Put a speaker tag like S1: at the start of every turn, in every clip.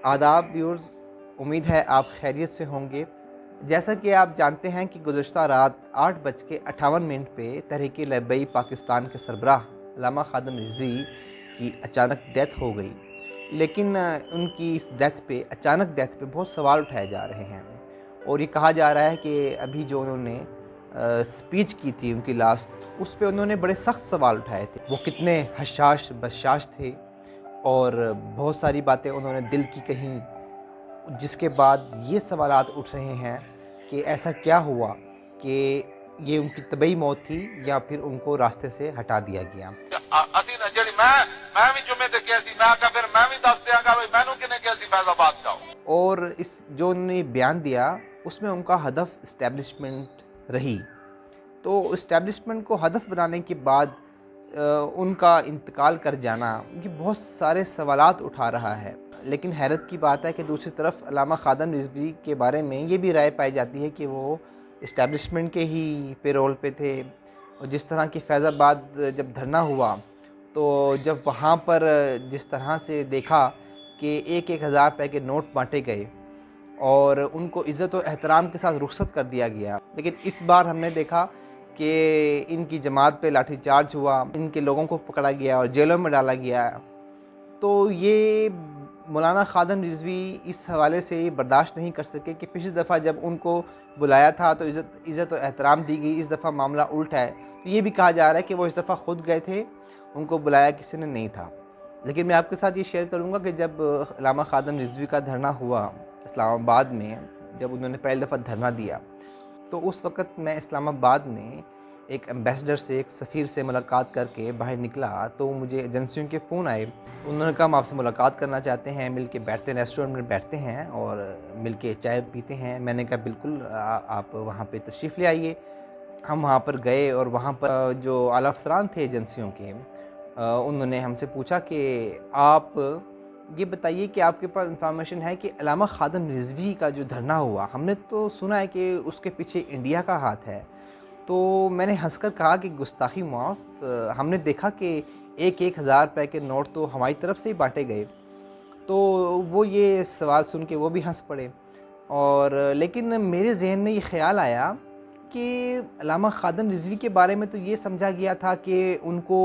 S1: आदाब व्यूअर्स, उम्मीद है आप खैरियत से होंगे। जैसा कि आप जानते हैं कि गुज़श्ता रात 8:58 पे तहरीक लब्बई पाकिस्तान के सरबराह अल्लामा खादिम रिज़वी की अचानक डेथ हो गई। लेकिन उनकी इस अचानक डेथ पे बहुत सवाल उठाए जा रहे हैं और ये कहा जा रहा है कि अभी जो उन्होंने स्पीच की थी उनकी लास्ट, उस पे उन्होंने बड़े सख्त सवाल उठाए थे। वो कितने हशाश बशाश थे और बहुत सारी बातें उन्होंने दिल की कहीं, जिसके बाद ये सवालात उठ रहे हैं कि ऐसा क्या हुआ कि ये उनकी तबई मौत थी या फिर उनको रास्ते से हटा दिया गया। और इस जो उन्होंने बयान दिया उसमें उनका हदफ इस्टेब्लिशमेंट रही। तो इस्टेब्लिशमेंट को हदफ बनाने के बाद उनका इंतकाल कर जाना ये बहुत सारे सवालात उठा रहा है। लेकिन हैरत की बात है कि दूसरी तरफ अल्लामा खादिम रिज़वी के बारे में ये भी राय पाई जाती है कि वो इस्टेब्लिशमेंट के ही पेरोल पे थे। और जिस तरह की फैज़ाबाद जब धरना हुआ तो जब वहाँ पर जिस तरह से देखा कि एक एक हज़ार रुपये के नोट बांटे गए और उनको इज़्ज़त और एहतराम के साथ रुखसत कर दिया गया। लेकिन इस बार हमने देखा कि इनकी जमात पे लाठीचार्ज हुआ, इनके लोगों को पकड़ा गया और जेलों में डाला गया। तो ये मौलाना खादिम रिज़वी इस हवाले से बर्दाश्त नहीं कर सके कि पिछली दफ़ा जब उनको बुलाया था तो इज़्ज़त और एहतराम दी गई, इस दफ़ा मामला उल्टा है। तो ये भी कहा जा रहा है कि वो इस दफ़ा ख़ुद गए थे, उनको बुलाया किसी ने नहीं था। लेकिन मैं आपके साथ ये शेयर करूँगा कि जब अल्लामा खादिम रिज़वी का धरना हुआ इस्लामाबाद में, जब उन्होंने पहली दफ़ा धरना दिया तो उस वक़्त मैं इस्लामाबाद में एक एम्बेसडर से, एक सफ़ीर से मुलाकात करके बाहर निकला तो मुझे एजेंसियों के फ़ोन आए। उन्होंने कहा हम आपसे मुलाकात करना चाहते हैं, मिल के बैठते हैं, रेस्टोरेंट में बैठते हैं और मिल के चाय पीते हैं। मैंने कहा बिल्कुल, आप वहाँ पे तशरीफ़ ले आइए। हम वहाँ पर गए और वहाँ पर जो आला अफ़सरान थे एजेंसियों के, उन्होंने हमसे पूछा कि आप ये बताइए कि आपके पास इंफॉर्मेशन है कि अल्लामा खादिम रिज़वी का जो धरना हुआ, हमने तो सुना है कि उसके पीछे इंडिया का हाथ है। तो मैंने हंसकर कहा कि गुस्ताखी माफ़, हमने देखा कि एक एक हज़ार रुपये के नोट तो हमारी तरफ से ही बांटे गए। तो वो ये सवाल सुन के वो भी हंस पड़े। और लेकिन मेरे जहन में ये ख़्याल आया कि अल्लामा खादिम रिज़वी के बारे में तो ये समझा गया था कि उनको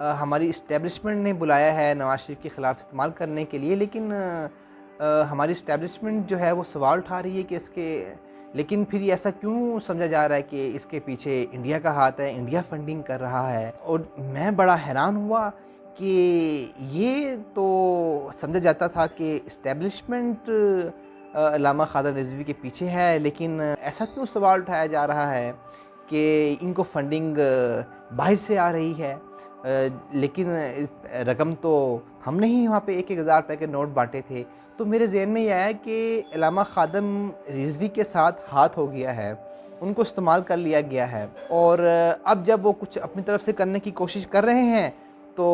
S1: हमारी इस्टेब्लिशमेंट ने बुलाया है नवाज़ शरीफ के ख़िलाफ़ इस्तेमाल करने के लिए। लेकिन हमारी इस्टेब्लिशमेंट जो है वो सवाल उठा रही है कि लेकिन फिर ऐसा क्यों समझा जा रहा है कि इसके पीछे इंडिया का हाथ है, इंडिया फंडिंग कर रहा है। और मैं बड़ा हैरान हुआ कि ये तो समझा जाता था कि इस्टेब्लिशमेंट अल्लामा खादिम रिज़वी के पीछे है, लेकिन ऐसा क्यों सवाल उठाया जा रहा है कि इनको फंडिंग बाहर से आ रही है। लेकिन रकम तो हमने ही वहाँ पे एक एक हज़ार रुपये के नोट बांटे थे। तो मेरे ज़हन में ये आया कि अल्लामा खादिम रिज़वी के साथ हाथ हो गया है, उनको इस्तेमाल कर लिया गया है। और अब जब वो कुछ अपनी तरफ से करने की कोशिश कर रहे हैं तो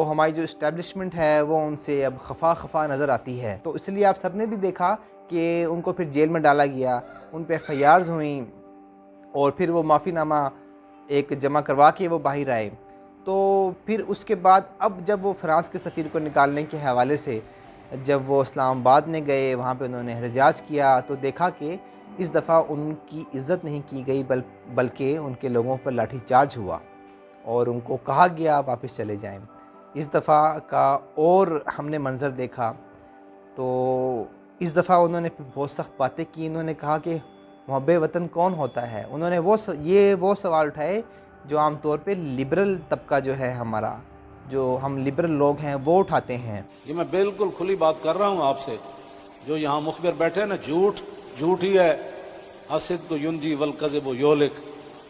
S1: हमारी जो इस्टेब्लिशमेंट है वो उनसे अब खफा नज़र आती है। तो इसलिए आप सब ने भी देखा कि उनको फिर जेल में डाला गया, उन पर FIRs हुई और फिर वो माफ़ीनामा एक जमा करवा के वो बाहर आए। तो फिर उसके बाद अब जब वो फ्रांस के सफ़ीर को निकालने के हवाले से जब वो इस्लामाबाद में गए, वहाँ पे उन्होंने एहतजाज किया तो देखा कि इस दफ़ा उनकी इज़्ज़त नहीं की गई, बल्कि उनके लोगों पर लाठीचार्ज हुआ और उनको कहा गया वापस चले जाएं। इस दफ़ा का और हमने मंज़र देखा तो इस दफ़ा उन्होंने बहुत सख्त बातें की। उन्होंने कहा कि मुहब्बे वतन कौन होता है। उन्होंने वो सवाल उठाए जो आम तौर पे लिबरल तबका जो है हमारा, जो हम लिबरल लोग हैं वो उठाते हैं।
S2: ये मैं बिल्कुल खुली बात कर रहा हूँ आपसे। जो यहाँ मुखबिर बैठे हैं ना, झूठ ही है। हसिद को युनजी वल कज़िब योलिक।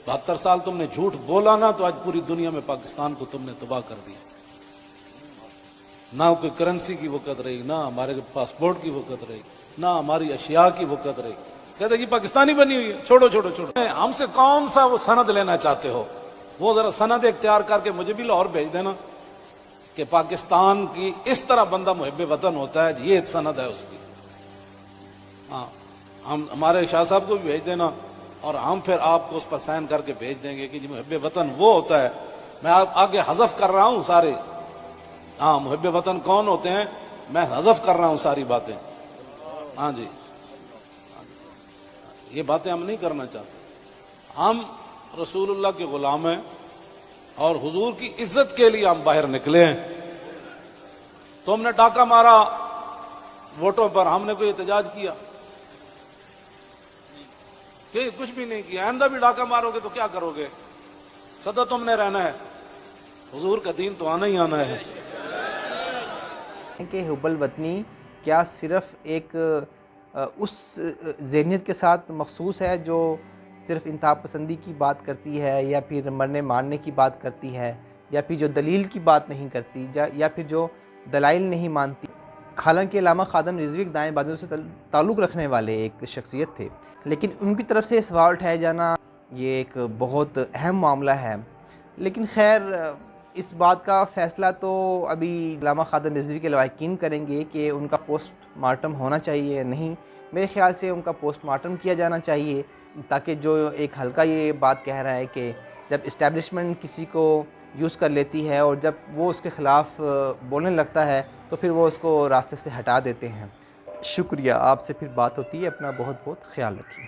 S2: 72 साल तुमने झूठ बोला ना तो आज पूरी दुनिया में पाकिस्तान को तुमने तबाह कर दिया। ना कोई करेंसी की वक़्त रही, ना हमारे पासपोर्ट की वक़्त रही, ना हमारी अशिया की वक़्त रही। कहते कि पाकिस्तानी बनी हुई है। छोड़ो। हमसे कौन सा वो सनद लेना चाहते हो, वो जरा सनद इख्तियार करके मुझे भी लाहौर भेज देना कि पाकिस्तान की इस तरह बंदा मुहब्बे वतन होता है, ये सनद है उसकी। हाँ, हम हमारे शाह साहब को भी भेज देना और हम फिर आपको उस पर साइन करके भेज देंगे कि मुहब्बे वतन वो होता है। मैं आप आगे हज़फ कर रहा हूं सारे। हाँ, मुहब्बे वतन कौन होते हैं मैं हज़फ कर रहा हूं सारी बातें। हाँ जी, ये बातें हम नहीं करना चाहते। हम रसूलुल्लाह के गुलाम हैं और हुजूर की इज्जत के लिए हम बाहर निकले हैं। तुमने डाका मारा वोटों पर, हमने कोई एहतजाज किया कि कुछ भी नहीं किया। आइंदा भी डाका मारोगे तो क्या करोगे? सदा तुमने रहना है, हुजूर का दीन तो आना ही आना है।
S1: कि हुब्बुल वतनी क्या सिर्फ एक उस ज़हनियत के साथ मखसूस है जो सिर्फ इंतहा पसंदी की बात करती है, या फिर मरने मारने की बात करती है, या फिर जो दलील की बात नहीं करती, या फिर जो दलाइल नहीं मानती। हालांकि अल्लामा खादम रिज़वी दाएँ बाजू से ताल्लुक़ रखने वाले एक शख्सियत थे, लेकिन उनकी तरफ से सवाल उठाया जाना ये एक बहुत अहम मामला है। लेकिन खैर, इस बात का फ़ैसला तो अभी अल्लामा खादम रिज़वी के लवाहिकीन करेंगे कि उनका पोस्टमार्टम होना चाहिए या नहीं। मेरे ख़्याल से उनका पोस्टमार्टम किया जाना चाहिए, ताकि जो एक हल्का ये बात कह रहा है कि जब इस्टेब्लिशमेंट किसी को यूज़ कर लेती है और जब वो उसके ख़िलाफ़ बोलने लगता है तो फिर वो उसको रास्ते से हटा देते हैं। शुक्रिया, आपसे फिर बात होती है। अपना बहुत बहुत ख़्याल रखिए।